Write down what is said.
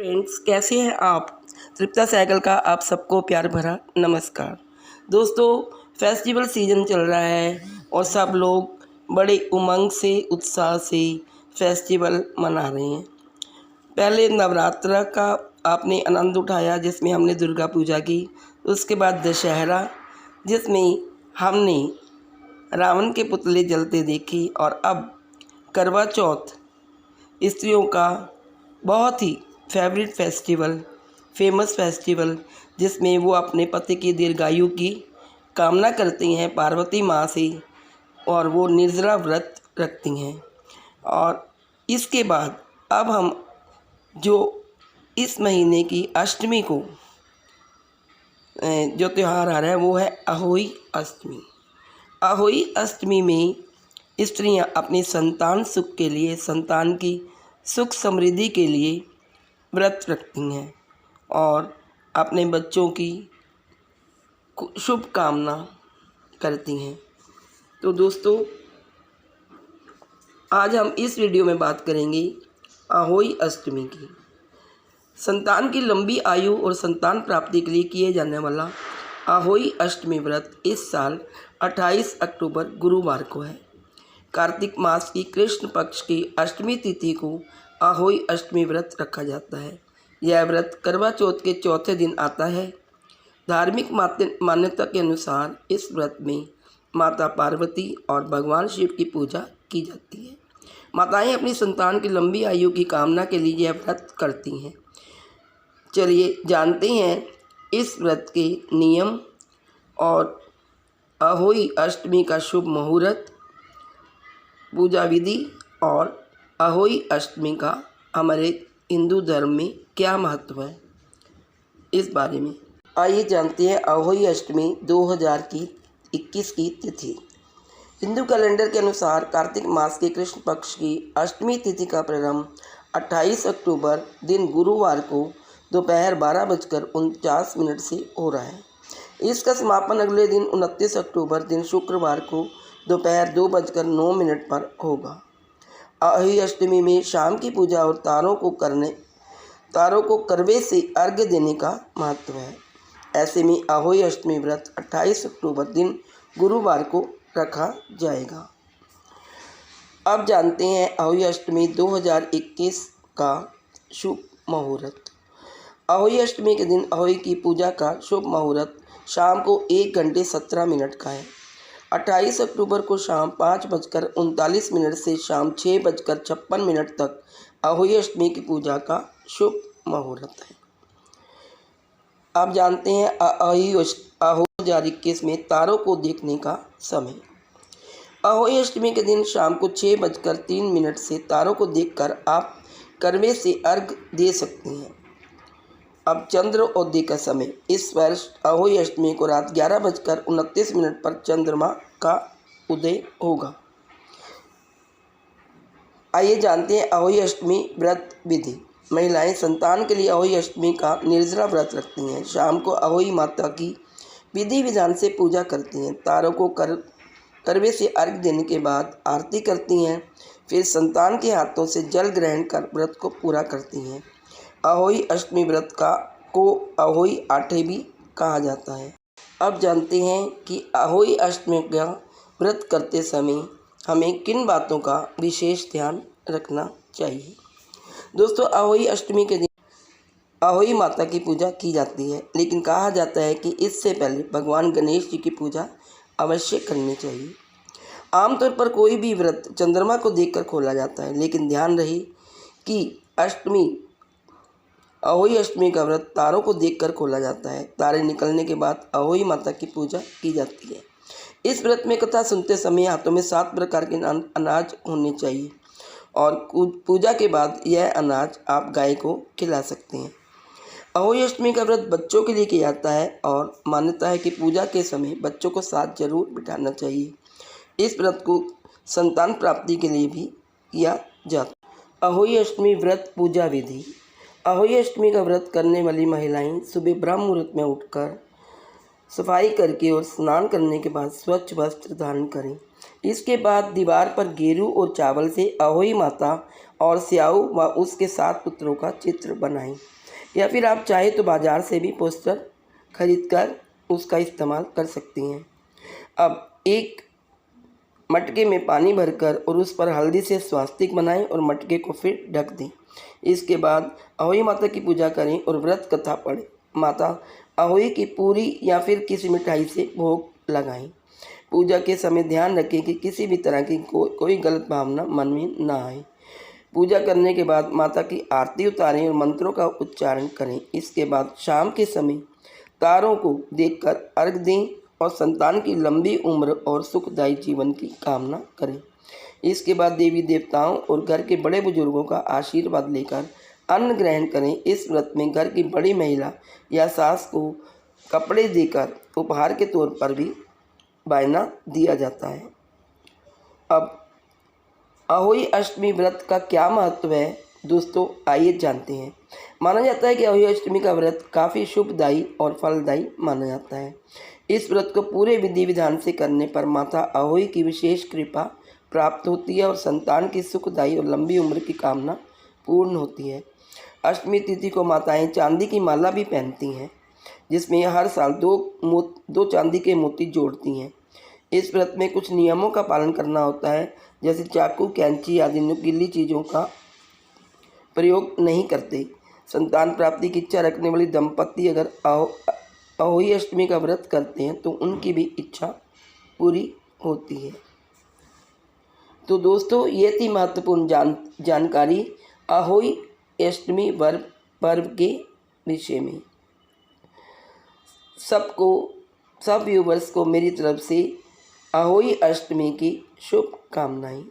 Friends, कैसे हैं आप। तृप्ता साइकिल का आप सबको प्यार भरा नमस्कार। दोस्तों, फेस्टिवल सीज़न चल रहा है और सब लोग बड़े उमंग से उत्साह से फेस्टिवल मना रहे हैं। पहले नवरात्र का आपने आनंद उठाया जिसमें हमने दुर्गा पूजा की। उसके बाद दशहरा जिसमें हमने रावण के पुतले जलते देखे। और अब करवा चौथ स्त्रियों का बहुत ही फेवरेट फेस्टिवल, फेमस फेस्टिवल, जिसमें वो अपने पति की दीर्घायु की कामना करती हैं पार्वती माँ से और वो निर्जला व्रत रखती हैं। और इसके बाद अब हम जो इस महीने की अष्टमी को जो त्यौहार आ रहा है वो है अहोई अष्टमी। अहोई अष्टमी में स्त्रियां अपनी संतान सुख के लिए, संतान की सुख समृद्धि के लिए व्रत रखती हैं और अपने बच्चों की शुभ कामना करती हैं। तो दोस्तों, आज हम इस वीडियो में बात करेंगे अहोई अष्टमी की। संतान की लंबी आयु और संतान प्राप्ति के लिए किए जाने वाला अहोई अष्टमी व्रत इस साल 28 अक्टूबर गुरुवार को है। कार्तिक मास की कृष्ण पक्ष की अष्टमी तिथि को अहोई अष्टमी व्रत रखा जाता है। यह व्रत करवा चौथ के चौथे दिन आता है। धार्मिक मान्यता के अनुसार इस व्रत में माता पार्वती और भगवान शिव की पूजा की जाती है। माताएं अपनी संतान की लंबी आयु की कामना के लिए यह व्रत करती हैं। चलिए जानते हैं इस व्रत के नियम और अहोई अष्टमी का शुभ मुहूर्त, पूजा विधि और अहोई अष्टमी का हमारे हिंदू धर्म में क्या महत्व है, इस बारे में आइए जानते हैं। अहोई अष्टमी 2021 की तिथि। हिंदू कैलेंडर के अनुसार कार्तिक मास के कृष्ण पक्ष की अष्टमी तिथि का प्रारंभ 28 अक्टूबर दिन गुरुवार को दोपहर 12:49 से हो रहा है। इसका समापन अगले दिन 29 अक्टूबर दिन शुक्रवार को दोपहर 2:09 पर होगा। अहोई अष्टमी में शाम की पूजा और तारों को करवे से अर्घ्य देने का महत्व है। ऐसे में अहोई अष्टमी व्रत 28 अक्टूबर दिन गुरुवार को रखा जाएगा। अब जानते हैं अहोई अष्टमी 2021 का शुभ मुहूर्त। अहोई अष्टमी के दिन अहोई की पूजा का शुभ मुहूर्त शाम को 1:17 का है। 28 अक्टूबर को शाम 5:39 से शाम 6:56 तक अहोई अष्टमी की पूजा का शुभ मुहूर्त है। अब जानते हैं अहोई 2021 में तारों को देखने का समय। अहोई अष्टमी के दिन शाम को 6:03 से तारों को देखकर आप करवे से अर्घ दे सकते हैं। अब चंद्रोदय का समय। इस वर्ष अहोई अष्टमी को रात 11:29 पर चंद्रमा का उदय होगा। आइए जानते हैं अहोई अष्टमी व्रत विधि। महिलाएं संतान के लिए अहोई अष्टमी का निर्जला व्रत रखती हैं। शाम को अहोई माता की विधि विधान से पूजा करती हैं। तारों को करवे से अर्घ देने के बाद आरती करती हैं। फिर संतान के हाथों से जल ग्रहण कर व्रत को पूरा करती हैं। अहोई अष्टमी व्रत को अहोई आठे भी कहा जाता है। अब जानते हैं कि अहोई अष्टमी का व्रत करते समय हमें किन बातों का विशेष ध्यान रखना चाहिए। दोस्तों, अहोई अष्टमी के दिन अहोई माता की पूजा की जाती है, लेकिन कहा जाता है कि इससे पहले भगवान गणेश जी की पूजा अवश्य करनी चाहिए। आमतौर पर कोई भी व्रत चंद्रमा को देखकर खोला जाता है, लेकिन ध्यान रहे कि अहोई अष्टमी का व्रत तारों को देखकर खोला जाता है। तारे निकलने के बाद अहोई माता की पूजा की जाती है। इस व्रत में कथा सुनते समय हाथों में 7 प्रकार के अनाज होने चाहिए और पूजा के बाद यह अनाज आप गाय को खिला सकते हैं। अहोई अष्टमी का व्रत बच्चों के लिए किया जाता है और मान्यता है कि पूजा के समय बच्चों को साथ जरूर बिठाना चाहिए। इस व्रत को संतान प्राप्ति के लिए भी किया जाता है। अहोई अष्टमी व्रत पूजा विधि। अहोई अष्टमी का व्रत करने वाली महिलाएं सुबह ब्रह्म मुहूर्त में उठकर सफाई करके और स्नान करने के बाद स्वच्छ वस्त्र धारण करें। इसके बाद दीवार पर गेरू और चावल से अहोई माता और स्याऊ व उसके 7 पुत्रों का चित्र बनाएं। या फिर आप चाहे तो बाज़ार से भी पोस्टर खरीदकर उसका इस्तेमाल कर सकती हैं। अब एक मटके में पानी भरकर और उस पर हल्दी से स्वास्तिक बनाएं और मटके को फिर ढक दें। इसके बाद अहोई माता की पूजा करें और व्रत कथा पढ़ें। माता अहोई की पूरी या फिर किसी मिठाई से भोग लगाएं। पूजा के समय ध्यान रखें कि किसी भी तरह की कोई गलत भावना मन में ना आए। पूजा करने के बाद माता की आरती उतारें और मंत्रों का उच्चारण करें। इसके बाद शाम के समय तारों को देखकर अर्घ दें और संतान की लंबी उम्र और सुखदायी जीवन की कामना करें। इसके बाद देवी देवताओं और घर के बड़े बुजुर्गों का आशीर्वाद लेकर अन्न ग्रहण करें। इस व्रत में घर की बड़ी महिला या सास को कपड़े देकर उपहार के तौर पर भी वायना दिया जाता है। अब अहोई अष्टमी व्रत का क्या महत्व है दोस्तों, आइए जानते हैं। माना जाता है कि अहोई अष्टमी का व्रत काफ़ी शुभदायी और फलदायी माना जाता है। इस व्रत को पूरे विधि विधान से करने पर माता अहोई की विशेष कृपा प्राप्त होती है और संतान की सुखदायी और लंबी उम्र की कामना पूर्ण होती है। अष्टमी तिथि को माताएं चांदी की माला भी पहनती हैं, जिसमें हर साल दो चांदी के मोती जोड़ती हैं। इस व्रत में कुछ नियमों का पालन करना होता है, जैसे चाकू, कैंची आदि नुकीली चीज़ों का प्रयोग नहीं करते। संतान प्राप्ति की इच्छा रखने वाली दंपति अगर अहोई अष्टमी का व्रत करते हैं तो उनकी भी इच्छा पूरी होती है। तो दोस्तों, ये थी महत्वपूर्ण जानकारी अहोई अष्टमी पर्व के विषय में। सब व्यूवर्स को मेरी तरफ से अहोई अष्टमी की शुभकामनाएं।